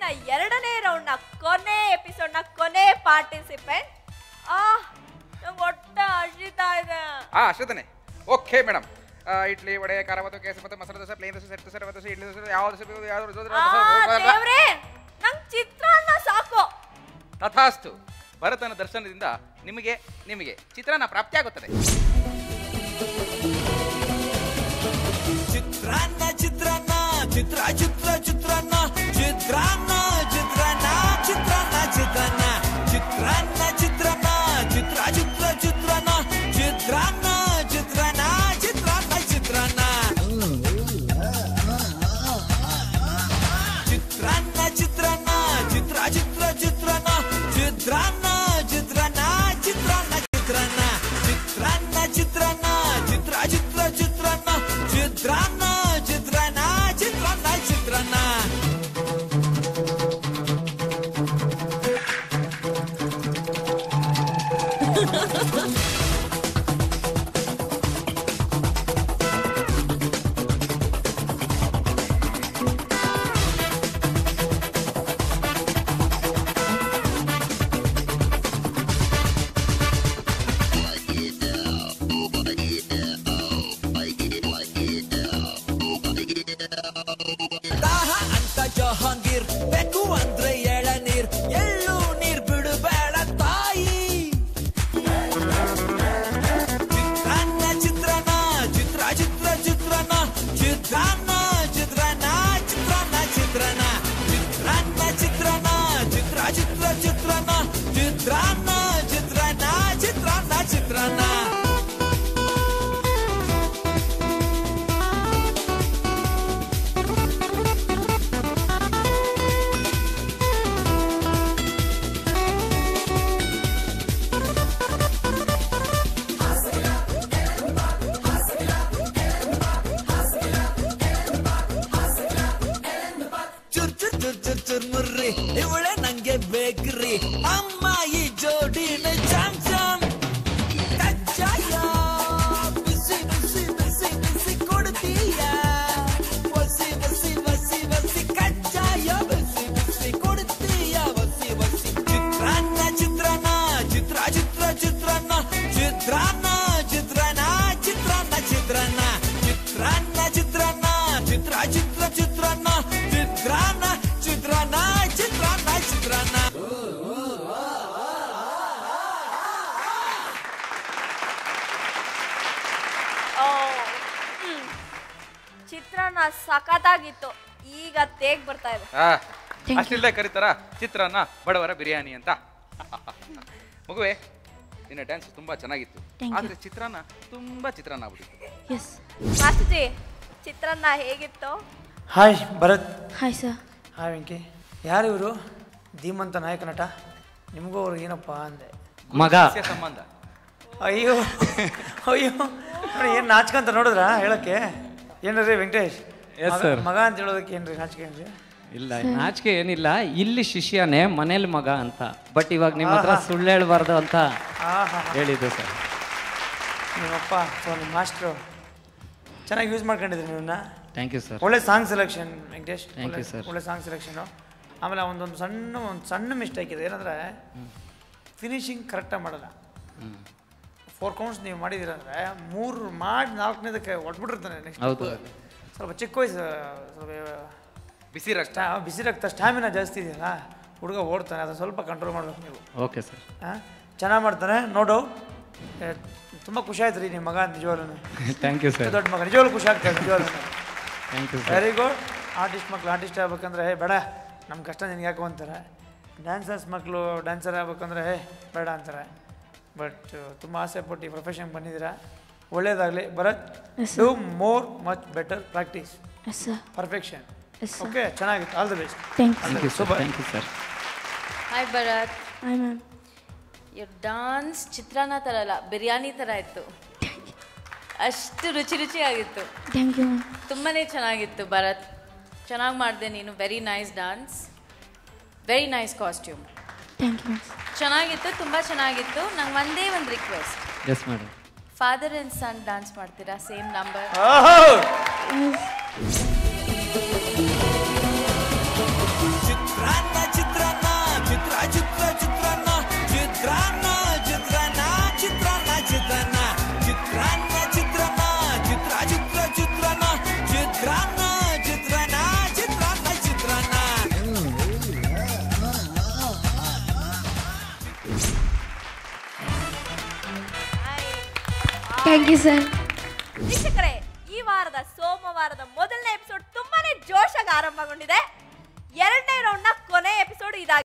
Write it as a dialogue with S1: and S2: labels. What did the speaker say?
S1: ಇವತ್ತಿನ 2ನೇ ರೌಂಡ್ನ ಕೊನೆ ಎಪಿಸೋಡ್ನ ಕೊನೆ ಪಾರ್ಟಿಸಿಪೆಂಟ್. ನಂಗೆ ಹೊಟ್ಟೆ ಹಸಿತಾ ಇದೆ.
S2: ಅಷ್ಟೇ. ಓಕೆ ಮೇಡಮ್, ಇಡ್ಲಿ, ವಡೆ, ಖಾರ ಮತ್ತು ಕೇಸರಿ ಮತ್ತು ಮಸಾಲೆ ದೋಸೆ, ಪ್ಲೇನ್ ದೋಸೆ, ಸೆಟ್ ದೋಸೆ, ರವೆ ದೋಸೆ, ಇಡ್ಲಿ ದೋಸೆ, ಯಾವ ದೋಸೆ ಬೇಕು ಯಾವ
S1: ದೇವ್ರೇ, ನಂಗೆ ಚಿತ್ರಾನ್ನ ಸಾಕು.
S2: ತಥಾಸ್ತು. ಭರತನ ದರ್ಶನದಿಂದ ನಿಮಗೆ ಚಿತ್ರಾನ್ನ ಪ್ರಾಪ್ತಿಯಾಗುತ್ತದೆ.
S3: ಚಿತ್ರಾನ್ನ ಚಿತ್ರಾನ್ನ ಚಿತ್ರ ಚಿತ್ರ ಚಿತ್ರಾನ್ನ ಚಿತ್ರಾನ್ನ ಚಿತ್ರಾನ್ನ ಚಿತ್ರಾನ್ನ ಚಿತ್ರಾನ್ನ ಚಿತ್ರಾನ್ನ ಚಿತ್ರಾನ್ನ ಚಿತ್ರ ಚಿತ್ರ ಚಿತ್ರಾನ್ನ ಚಿತ್ರಾನ್ನ ಚಿತ್ರಾನ್ನ ಚಿತ್ರಾನ್ನ ಚಿತ್ರಾನ್ನ ಚಿತ್ರಾನ್ನ ಚಿತ್ರಾನ್ನ ಚಿತ್ರ ಚಿತ್ರ ಚಿತ್ರಾನ್ನ ಚಿತ್ರಾನ್ನ ಚಿತ್ರಾನ್ನ ಚಿತ್ರಾನ್ನ ಚಿತ್ರಾನ್ನ ಚಿತ್ರಾನ್ನ ಚಿತ್ರಾನ್ನ ಚಿತ್ರ ಚಿತ್ರ ಚಿತ್ರಾನ್ನ ಚಿತ್ರಾನ್ನ ಚಿತ್ರಾನ್ನ ಚಿತ್ರಾನ್ನ ಚಿತ್ರಾನ್ನ ಜಹಾಂಗೀರ್ ಬೇಕು ಅಂದ್ರೆ ಎಳನೀರ್ ಎಳ್ಳು ನೀರ್ ಬಿಡಬೇಡ ತಾಯಿ ಚಿತ್ರಾನ್ನ ಚಿತ್ರಾನ್ನ ಚಿತ್ರ ಚಿತ್ರ ಚಿತ್ರಾನ್ನ ಚಿತ್ರಾನ್ನ ಚಿತ್ರಾನ್ನ ಚಿತ್ರಾನ್ನ ಚಿತ್ರಾನ್ನ ಚಿತ್ರಾನ್ನ ಚಿತ್ರಾನ್ನ ಚಿತ್ರ ಚಿತ್ರ ಚಿತ್ರಾನ್ನ ಚಿತ್ರಾನ್ನ ಚಿತ್ರಾನ್ನ ಚಿತ್ರಾನ್ನ ಚಿತ್ರಾನ್ನ ಚುರ್ಮುರ್ರಿ ಇವಳೆ ನಂಗೆ ಬೇಕ್ರಿ ಅಮ್ಮ ಈ ಜೋಡಿನ ಚಾಮ್ ಚಾಮ್ ಕಜ್ಜಾಯ ಬಿಸಿ ಬಿಸಿ ಬಿಸಿ ಬಿಸಿ ಕೊಡ್ತೀಯ ಬಸಿ ಬಸಿ ಬಸಿ ಬಸಿ ಕಜ್ಜಾಯ ಬಿಸಿ ಬಿಸಿ ಕೊಡ್ತೀಯ ಬಸಿ ಬಸಿ ಚಿತ್ರಾನ್ನ ಚಿತ್ರಾನ್ನ ಚಿತ್ರ ಚಿತ್ರ ಚಿತ್ರಾನ್ನ ಚಿತ್ರಾನ್ನ ಚಿತ್ರಾನ್ನ ಚಿತ್ರಾನ್ನ ಚಿತ್ರಾನ್ನ ಚಿತ್ರಾನ್ನ ಚಿತ್ರಾನ್ನ ಚಿತ್ರ ಚಿತ್ರ ಚಿತ್ರಾನ್ನ ಚಿತ್ರಾನ್ನ ಚಿತ್ರಾನ್ನ ಚಿತ್ರಾನ್ನ ಚಿತ್ರಾನ್ನ
S1: ಚಿತ್ರಾನ್ನ ಸಖತ್ತಾಗಿತ್ತು. ಈಗ ತೇಗ್ ಬರ್ತಾ ಇದೆ.
S2: ಅಷ್ಟಿಲ್ಲದೆ ಕರೀತಾರ ಚಿತ್ರಾನ್ನ ಬಡವರ ಬಿರಿಯಾನಿ ಅಂತ. ಮಗುವೆ, ನಿನ್ನ ಡ್ಯಾನ್ಸ್ ತುಂಬಾ ಚೆನ್ನಾಗಿತ್ತು, ಆದ್ರೆ ಚಿತ್ರಾನ್ನ ತುಂಬಾ ಚಿತ್ರಾನ್ನ ಆಗ್ಬಿಟ್ಟಿತ್ತು.
S1: ಮಾಸ್ಟರ್ಜಿ, ಚಿತ್ರಾನ್ನ ಹೇಗಿತ್ತು?
S4: Hi Bharat.
S5: Hi sir.
S4: Hi Venki. ಯಾರು ಇವರು? ಧೀಮಂತ ನಾಯಕ ನಟ. ನಿಮಗೂ ಅವ್ರಿಗೆ ಏನಪ್ಪ ಅಂದೆ.
S2: ಮಗ ಸಂಬಂಧ.
S4: ಅಯ್ಯೋ ಅಯ್ಯೋ ನೋಡಿ, ಏನು ನಾಚ್ಕಂತ ನೋಡಿದ್ರ ಹೇಳಕ್ಕೆ? ಏನ್ರಿ ವೆಂಕಟೇಶ್, ಮಗ ಅಂತ ಹೇಳೋದಕ್ಕೆ ಏನ್ರಿ ನಾಚಿಕೆ? ಏನ್ರಿ?
S6: ಇಲ್ಲ, ನಾಚಿಕೆ ಏನಿಲ್ಲ. ಇಲ್ಲಿ ಶಿಷ್ಯನೇ, ಮನೇಲಿ ಮಗ ಅಂತ. ಬಟ್ ಇವಾಗ ನಿಮ್ಮ ಹತ್ರ ಸುಳ್ಳು ಹೇಳ್ಬಾರ್ದು ಅಂತ ಹೇಳಿದ್ದು ಸರ್.
S4: ನಿಮ್ಮಪ್ಪ ನಿಮ್ಮ ಮಾಸ್ಟ್ರು ಚೆನ್ನಾಗಿ ಯೂಸ್ ಮಾಡ್ಕೊಂಡಿದ್ರಿ ನೀವನ್ನ.
S6: Thank you sir.
S4: ಒಳ್ಳೆ song selection Venkatesh.
S6: Thank you sir.
S4: ಒಳ್ಳೆ ಸಾಂಗ್ ಸೆಲೆಕ್ಷನು. ಆಮೇಲೆ ಒಂದು ಸಣ್ಣ ಮಿಸ್ಟೇಕ್ ಇದೆ. ಏನಂದರೆ ಫಿನಿಶಿಂಗ್ ಕರೆಕ್ಟಾಗಿ ಮಾಡಲ್ಲ. 4 ಕೌಂಟ್ಸ್ ನೀವು ಮಾಡಿದ್ದೀರಂದರೆ 3 ಮಾಡಿ 4ನೇದಕ್ಕೆ ಹೊಟ್ಬಿಟ್ಟಿರ್ತಾನೆ. ನೆಕ್ಸ್ಟ್ ಸ್ವಲ್ಪ ಚಿಕ್ಕ ವಯಸ್ಸು, ಸ್ವಲ್ಪ ಬಿಸಿ ರಕ್ತ ಸ್ಟ್ಯಾಮಿನಾ ಜಾಸ್ತಿ ಇದೆಯಲ್ಲ, ಹುಡುಗ ಓಡ್ತಾನೆ. ಅದನ್ನು ಸ್ವಲ್ಪ ಕಂಟ್ರೋಲ್ ಮಾಡಬೇಕು ನೀವು.
S6: Okay sir.
S4: ಚೆನ್ನಾಗಿ ಮಾಡ್ತಾನೆ, ನೋ ಡೌಟ್. ತುಂಬ ಖುಷಿ ಆಯ್ತು ರೀ ನಿಮ್ಮ ಮಗ ನಿಜವಾಗ್ಲೂ.
S6: Thank you sir.
S4: ದೊಡ್ಡ ಮಗ ನಿಜವಾಗ್ಲೂ ಖುಷಿ ಆಗ್ತದೆ ನಿಜವಾಗ್ಲೂ.
S6: Thank you.
S4: Very good. ಮಕ್ಕಳು ಆರ್ಟಿಸ್ಟ್ ಆಗ್ಬೇಕಂದ್ರೆ ಬೇಡ, ನಮ್ಮ ಕಷ್ಟ ನಿನಗೆ ಯಾಕೋ ಅಂತಾರೆ. ಡ್ಯಾನ್ಸರ್ಸ್ ಮಕ್ಕಳು ಡ್ಯಾನ್ಸರ್ ಆಗ್ಬೇಕಂದ್ರೆ ಬೇಡ ಅಂತಾರೆ. ಬಟ್ ತುಂಬ ಆಸೆ ಪಟ್ಟು ಈ ಪ್ರೊಫೆಷನ್ ಬಂದಿದ್ದೀರಾ, ಒಳ್ಳೇದಾಗಲಿ. Bharat, do more much better practice, perfection. Okay, ಚೆನ್ನಾಗಿತ್ತು. All the best.
S6: Thank you sir. Thank you sir.
S7: Hi Bharat.
S5: Hi ma'am.
S7: ಇವ್ರ ಡಾನ್ಸ್ ಚಿತ್ರಾನ್ನ ಥರ ಅಲ್ಲ, ಬಿರಿಯಾನಿ ಥರ ಇತ್ತು. ಅಷ್ಟು ರುಚಿಯಾಗಿತ್ತು.
S5: Thank you ma'am.
S7: ತುಂಬಾ ಚೆನ್ನಾಗಿತ್ತು ಭರತ್. ಚೆನ್ನಾಗಿ ಮಾಡಿದೆ ನೀನು. Very nice dance, very nice costume.
S5: Thank you.
S7: ಚೆನ್ನಾಗಿತ್ತು, ತುಂಬ ಚೆನ್ನಾಗಿತ್ತು. ನಂಗೆ ಒಂದೇ ಒಂದು request.
S6: Yes madam.
S7: Father and son dance ಮಾಡ್ತೀರಾ? Same number.
S3: ಚಿತ್ರಾನ್ನ
S5: ಥ್ಯಾಂಕ್ ಯು ಸರ್.
S1: ವೀಕ್ಷಕರೇ, ಈ ವಾರದ ಸೋಮವಾರದ ಮೊದಲನೇ ಎಪಿಸೋಡ್ ತುಂಬಾನೇ ಜೋಶಾಗಿ ಆರಂಭಗೊಂಡಿದೆ. ಎರಡನೇ ರೌಂಡ್ನ ಕೊನೆ ಎಪಿಸೋಡ್ ಇದಾಗಿದೆ.